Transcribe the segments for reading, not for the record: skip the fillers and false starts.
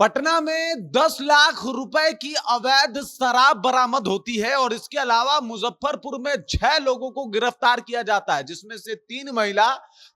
पटना में 10 लाख रुपए की अवैध शराब बरामद होती है और इसके अलावा मुजफ्फरपुर में 6 लोगों को गिरफ्तार किया जाता है, जिसमें से 3 महिला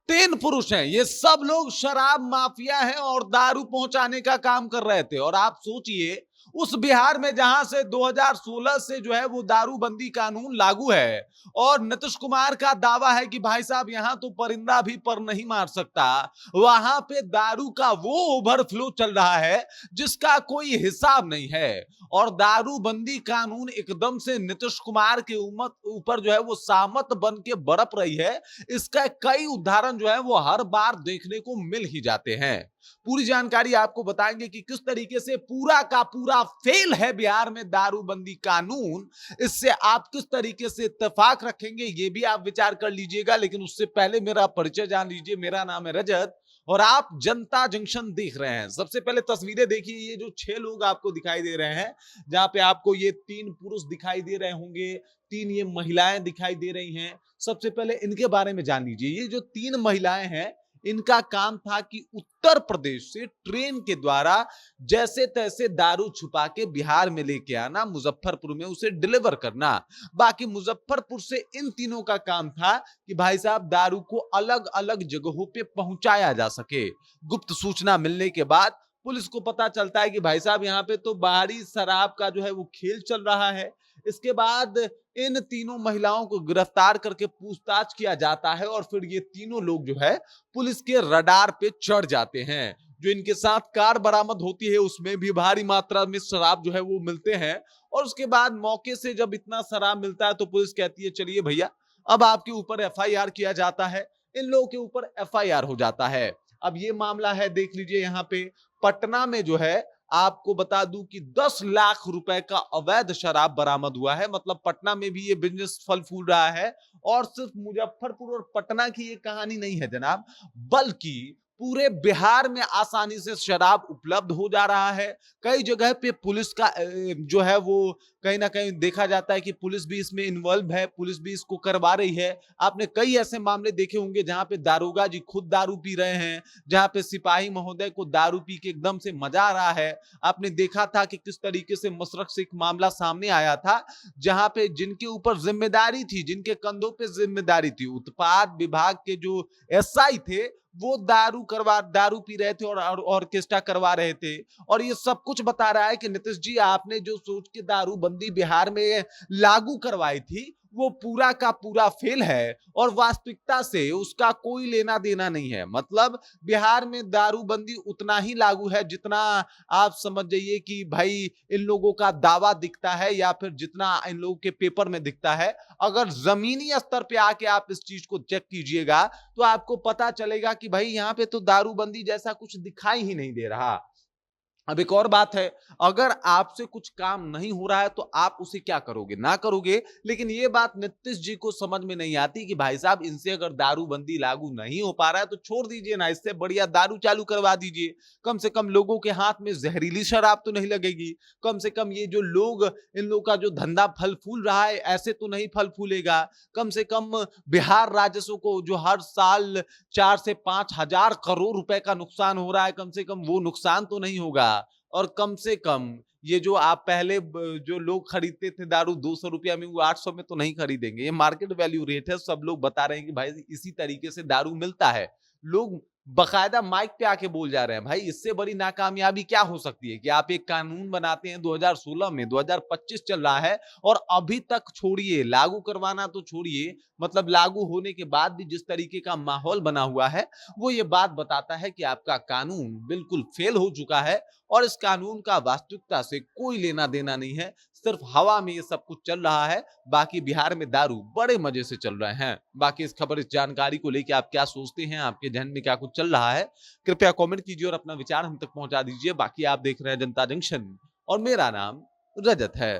3 पुरुष हैं। ये सब लोग शराब माफिया हैं और दारू पहुंचाने का काम कर रहे थे। और आप सोचिए, उस बिहार में जहां से 2016 से जो है वो दारूबंदी कानून लागू है और नीतीश कुमार का दावा है कि भाई साहब यहां तो परिंदा भी पर नहीं मार सकता, वहां पे दारू का वो ओवरफ्लो चल रहा है जिसका कोई हिसाब नहीं है। और दारूबंदी कानून एकदम से नीतीश कुमार के ऊपर जो है वो सामत बन के बरप रही है। इसका कई उदाहरण जो है वो हर बार देखने को मिल ही जाते हैं। पूरी जानकारी आपको बताएंगे कि किस तरीके से पूरा का पूरा फेल है बिहार में दारूबंदी कानून। इससे आप किस तरीके से इत्तेफाक रखेंगे ये भी आप विचार कर लीजिएगा, लेकिन उससे पहले मेरा परिचय जान लीजिए। मेरा नाम है रजत और आप जनता जंक्शन देख रहे हैं। सबसे पहले तस्वीरें देखिए, ये जो 6 लोग आपको दिखाई दे रहे हैं, जहां पे आपको ये 3 पुरुष दिखाई दे रहे होंगे, 3 ये महिलाएं दिखाई दे रही हैं। सबसे पहले इनके बारे में जान लीजिए। ये जो 3 महिलाएं हैं, इनका काम था कि उत्तर प्रदेश से ट्रेन के द्वारा जैसे तैसे दारू छुपा के बिहार में लेके आना, मुजफ्फरपुर में उसे डिलीवर करना। बाकी मुजफ्फरपुर से इन तीनों का काम था कि भाई साहब दारू को अलग अलग जगहों पे पहुंचाया जा सके। गुप्त सूचना मिलने के बाद पुलिस को पता चलता है कि भाई साहब यहाँ पे तो बाहरी शराब का जो है वो खेल चल रहा है। इसके बाद इन तीनों महिलाओं को गिरफ्तार करके पूछताछ किया जाता है और फिर ये तीनों लोग जो है पुलिस के रडार पे चढ़ जाते हैं। जो इनके साथ कार बरामद होती है उसमें भी भारी मात्रा में शराब जो है वो मिलते हैं। और उसके बाद मौके से जब इतना शराब मिलता है तो पुलिस कहती है चलिए भैया अब आपके ऊपर एफआईआर किया जाता है। इन लोगों के ऊपर एफआईआर हो जाता है। अब ये मामला है, देख लीजिए यहाँ पे पटना में जो है आपको बता दूं कि 10 लाख रुपए का अवैध शराब बरामद हुआ है। मतलब पटना में भी ये बिजनेस फल फूल रहा है। और सिर्फ मुजफ्फरपुर और पटना की ये कहानी नहीं है जनाब, बल्कि पूरे बिहार में आसानी से शराब उपलब्ध हो जा रहा है। कई जगह पे पुलिस का जो है वो कहीं ना कहीं देखा जाता है कि पुलिस भी इसमें इन्वॉल्व है, पुलिस भी इसको करवा रही है। आपने कई ऐसे मामले देखे होंगे जहां पे दारोगा जी खुद दारू पी रहे हैं, जहां पे सिपाही महोदय को दारू पी के एकदम से मजा आ रहा है। आपने देखा था कि किस तरीके से मसरख से एक मामला सामने आया था, जहां पे जिनके ऊपर जिम्मेदारी थी, जिनके कंधों पे जिम्मेदारी थी, उत्पाद विभाग के जो एसआई थे, वो दारू पी रहे थे और ऑर्केस्ट्रा करवा रहे थे। और ये सब कुछ बता रहा है कि नीतीश जी आपने जो सोच के दारूबंदी बिहार में लागू करवाई थी वो पूरा का पूरा फेल है और वास्तविकता से उसका कोई लेना देना नहीं है। मतलब बिहार में दारूबंदी उतना ही लागू है जितना आप समझ जाइए कि भाई इन लोगों का दावा दिखता है या फिर जितना इन लोगों के पेपर में दिखता है। अगर जमीनी स्तर पे आके आप इस चीज को चेक कीजिएगा तो आपको पता चलेगा कि भाई यहाँ पे तो दारूबंदी जैसा कुछ दिखाई ही नहीं दे रहा। अब एक और बात है, अगर आपसे कुछ काम नहीं हो रहा है तो आप उसे क्या करोगे, ना करोगे। लेकिन ये बात नीतीश जी को समझ में नहीं आती कि भाई साहब इनसे अगर दारूबंदी लागू नहीं हो पा रहा है तो छोड़ दीजिए ना, इससे बढ़िया दारू चालू करवा दीजिए। कम से कम लोगों के हाथ में जहरीली शराब तो नहीं लगेगी। कम से कम ये जो लोग, इन लोगों का जो धंधा फल फूल रहा है ऐसे तो नहीं फल फूलेगा। कम से कम बिहार राजस्व को जो हर साल 4 से 5 हजार करोड़ रुपए का नुकसान हो रहा है, कम से कम वो नुकसान तो नहीं होगा। और कम से कम ये जो आप पहले जो लोग खरीदते थे दारू 200 रुपया में, वो 800 में तो नहीं खरीदेंगे। ये मार्केट वैल्यू रेट है। सब लोग बता रहे हैं कि भाई इसी तरीके से दारू मिलता है। लोग बकायदा माइक पे आके बोल जा रहे हैं। भाई इससे बड़ी नाकामयाबी क्या हो सकती है कि आप एक कानून बनाते हैं 2016 में, 2025 चल रहा है और अभी तक छोड़िए, लागू करवाना तो छोड़िए, मतलब लागू होने के बाद भी जिस तरीके का माहौल बना हुआ है वो ये बात बताता है कि आपका कानून बिल्कुल फेल हो चुका है और इस कानून का वास्तविकता से कोई लेना देना नहीं है। सिर्फ हवा में ये सब कुछ चल रहा है। बाकी बिहार में दारू बड़े मजे से चल रहे हैं। बाकी इस खबर, इस जानकारी को लेकर आप क्या सोचते हैं, आपके जहन में क्या कुछ चल रहा है, कृपया कमेंट कीजिए और अपना विचार हम तक पहुंचा दीजिए। बाकी आप देख रहे हैं जनता जंक्शन और मेरा नाम रजत है।